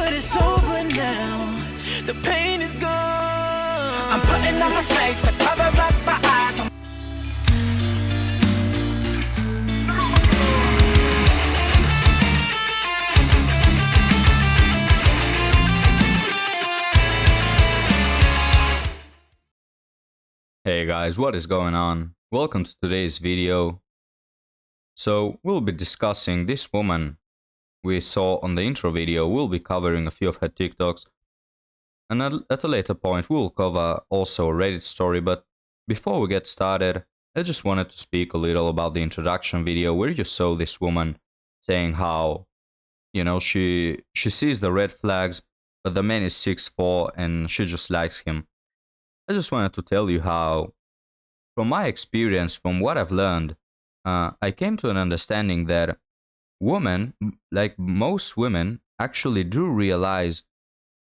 but it's over now. The pain is gone. I'm putting on my shades to cover up my eyes. Hey guys, what is going on? Welcome to today's video. So we'll be discussing this woman we saw on the intro video. We'll be covering a few of her TikToks, and at a later point we'll cover also a Reddit story. But before we get started, I just wanted to speak a little about the introduction video where you saw this woman saying how, you know, she sees the red flags, but the man is 6'4" and she just likes him. I just wanted to tell you how, from my experience, from what I've learned, I came to an understanding that women, like most women, actually do realize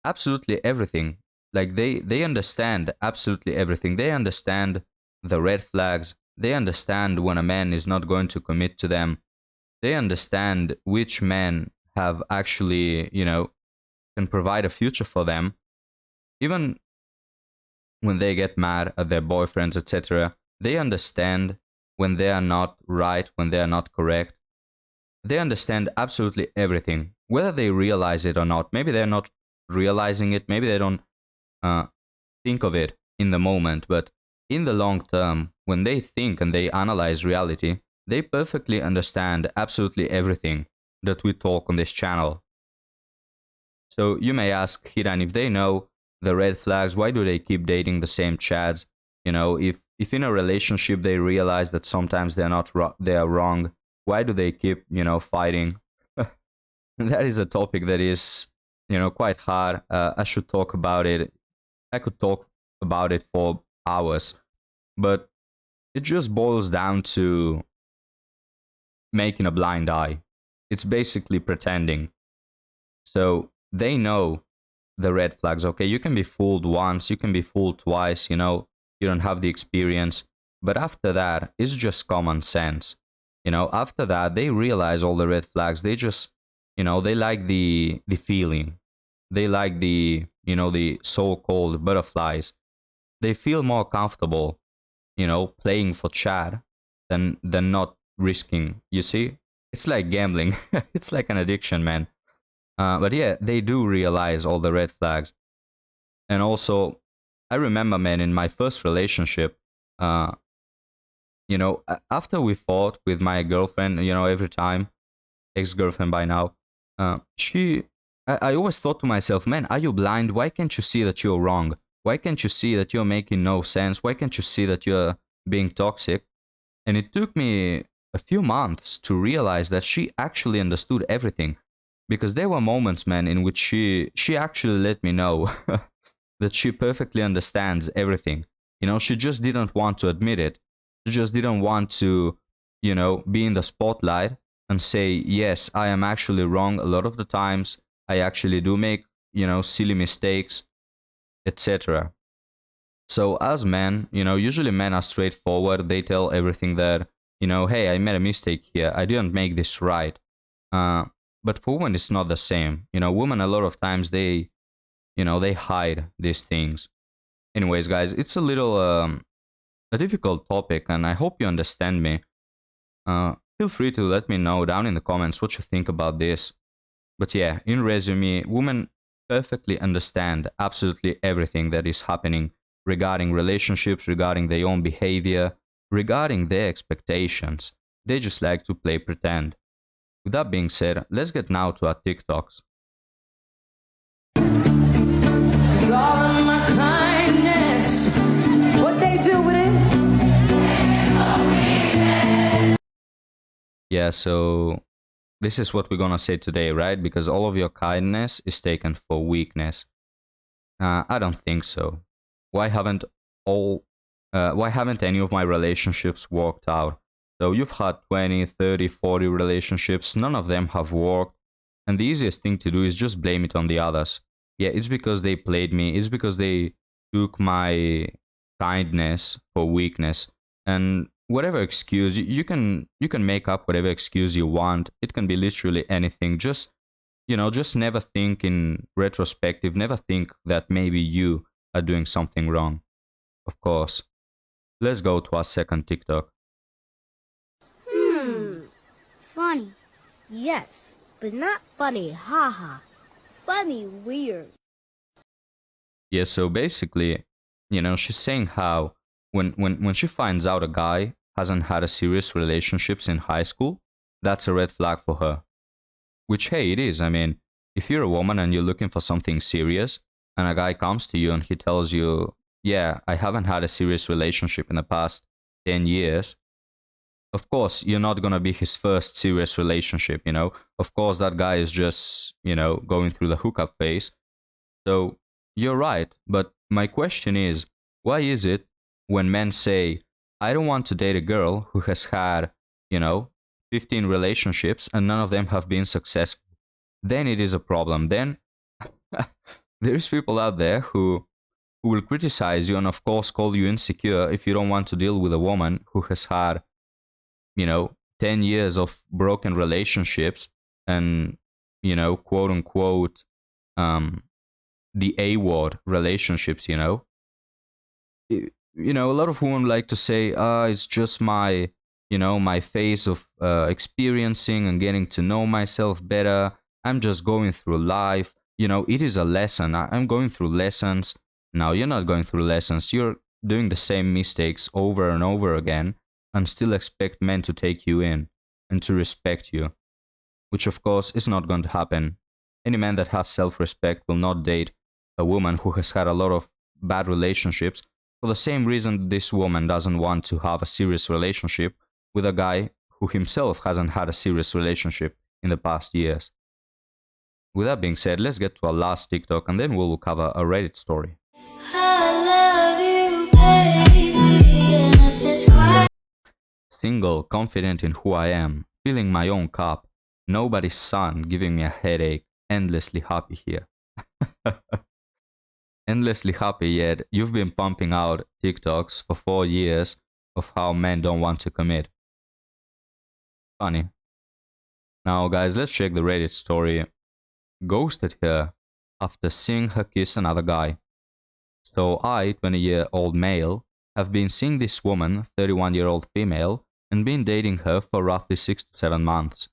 absolutely everything. Like they understand absolutely everything. They understand the red flags. They understand when a man is not going to commit to them. They understand which men have actually, you know, can provide a future for them. Even when they get mad at their boyfriends, etc., they understand when they are not right, when they are not correct. They understand absolutely everything, whether they realize it or not. Maybe they're not realizing it, maybe they don't think of it in the moment, but in the long term, when they think and they analyze reality, they perfectly understand absolutely everything that we talk on this channel. So you may ask, Hiran, if they know the red flags, why do they keep dating the same chads? You know, if in a relationship they realize that sometimes they are wrong, why do they keep, you know, fighting? That is a topic that is, you know, quite hard. I should talk about it. I could talk about it for hours, but it just boils down to making a blind eye. It's basically pretending. So they know the red flags. Okay, you can be fooled once, you can be fooled twice, you know, you don't have the experience, but after that it's just common sense. You know, after that they realize all the red flags. They just, you know, they like the feeling. They like the, you know, the so-called butterflies. They feel more comfortable, you know, playing for Chad than not risking. You see, it's like gambling. It's like an addiction, man. But yeah, they do realize all the red flags. And also, I remember, man, in my first relationship, you know, after we fought with my girlfriend, you know, every time, ex-girlfriend by now, I always thought to myself, man, are you blind? Why can't you see that you're wrong? Why can't you see that you're making no sense? Why can't you see that you're being toxic? And it took me a few months to realize that she actually understood everything. Because there were moments, man, in which she actually let me know that she perfectly understands everything. You know, she just didn't want to admit it. She just didn't want to, you know, be in the spotlight and say, yes, I am actually wrong a lot of the times. I actually do make, you know, silly mistakes, etc. So as men, you know, usually men are straightforward. They tell everything that, you know, hey, I made a mistake here. I didn't make this right. But for women, it's not the same. You know, women a lot of times they, you know, they hide these things. Anyways, guys, it's a little a difficult topic, and I hope you understand me. Feel free to let me know down in the comments what you think about this. But yeah, in resume, women perfectly understand absolutely everything that is happening regarding relationships, regarding their own behavior, regarding their expectations. They just like to play pretend. With that being said, let's get now to our TikToks. Cause all of my kindness, what they do with it? Yeah, so this is what we're gonna say today, right? Because all of your kindness is taken for weakness. I don't think so. Why haven't any of my relationships worked out? So you've had 20, 30, 40 relationships, none of them have worked. And the easiest thing to do is just blame it on the others. Yeah, it's because they played me. It's because they took my kindness for weakness. And whatever excuse, you can make up whatever excuse you want. It can be literally anything. Just just never think in retrospective, never think that maybe you are doing something wrong. Of course. Let's go to our second TikTok. Funny. Yes, but not funny, haha. Funny weird. Yeah, so basically, she's saying how when she finds out a guy hasn't had a serious relationships in high school, that's a red flag for her. Which, hey, it is. I mean, if you're a woman and you're looking for something serious, and a guy comes to you and he tells you, yeah, I haven't had a serious relationship in the past 10 years, of course, you're not going to be his first serious relationship. Of course, that guy is just, going through the hookup phase. So you're right. But my question is, why is it when men say, I don't want to date a girl who has had, you know, 15 relationships and none of them have been successful? Then it is a problem. Then there's people out there who will criticize you and of course call you insecure if you don't want to deal with a woman who has had 10 years of broken relationships and, quote unquote, the A word relationships. A lot of women like to say, it's just my phase of experiencing and getting to know myself better. I'm just going through life. It is a lesson. I'm going through lessons. Now, you're not going through lessons. You're doing the same mistakes over and over again and still expect men to take you in and to respect you, which of course is not going to happen. Any man that has self respect will not date a woman who has had a lot of bad relationships for the same reason this woman doesn't want to have a serious relationship with a guy who himself hasn't had a serious relationship in the past years. With that being said, let's get to our last TikTok and then we'll cover a Reddit story. Single, confident in who I am, filling my own cup, nobody's son giving me a headache, endlessly happy here. Endlessly happy, yet you've been pumping out TikToks for 4 years of how men don't want to commit. Funny. Now, guys, let's check the Reddit story. Ghosted her after seeing her kiss another guy. So I, 20-year-old male, have been seeing this woman, 31-year-old female, and been dating her for roughly 6 to 7 months.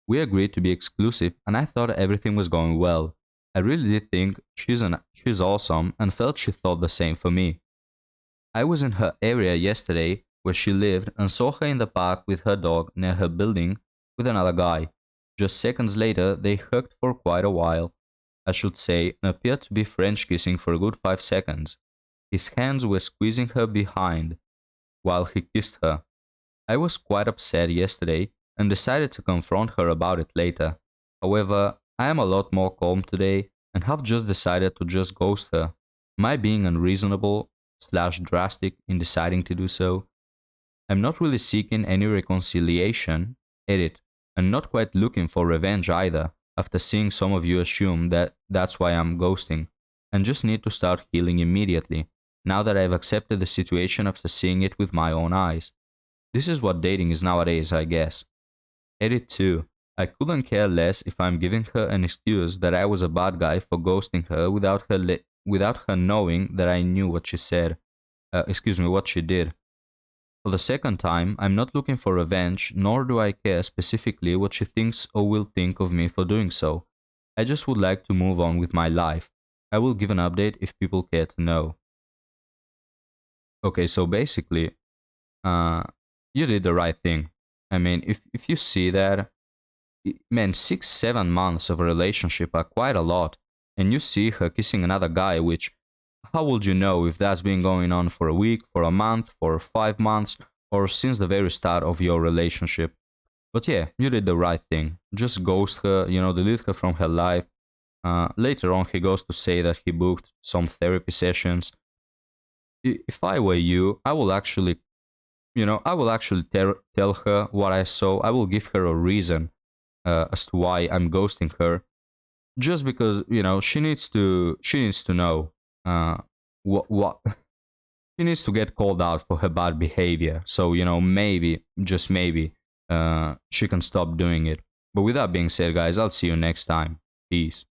We agreed to be exclusive and I thought everything was going well. I really did think she's awesome and felt she thought the same for me. I was in her area yesterday where she lived and saw her in the park with her dog near her building with another guy. Just seconds later, they hugged for quite a while, I should say, and appeared to be French kissing for a good 5 seconds. His hands were squeezing her behind while he kissed her. I was quite upset yesterday and decided to confront her about it later. However, I am a lot more calm today and have just decided to just ghost her. Am I being unreasonable/drastic in deciding to do so? I'm not really seeking any reconciliation, edit, and not quite looking for revenge either, after seeing some of you assume that that's why I'm ghosting, and just need to start healing immediately, now that I've accepted the situation after seeing it with my own eyes. This is what dating is nowadays, I guess. Edit 2. I couldn't care less if I'm giving her an excuse that I was a bad guy for ghosting her without her knowing that I knew what she said. What she did. For the second time, I'm not looking for revenge, nor do I care specifically what she thinks or will think of me for doing so. I just would like to move on with my life. I will give an update if people care to know. Okay, so basically, you did the right thing. I mean, if you see that, man, 6-7 months of a relationship are quite a lot, and you see her kissing another guy, which, how would you know if that's been going on for a week, for a month, for 5 months, or since the very start of your relationship? But yeah, you did the right thing. Just ghost her, delete her from her life. Later on, he goes to say that he booked some therapy sessions. If I were you, I will actually tell her what I saw. I will give her a reason as to why I'm ghosting her, just because she needs to know what she needs to get called out for her bad behavior. So maybe, just maybe, she can stop doing it. But with that being said, guys, I'll see you next time. Peace.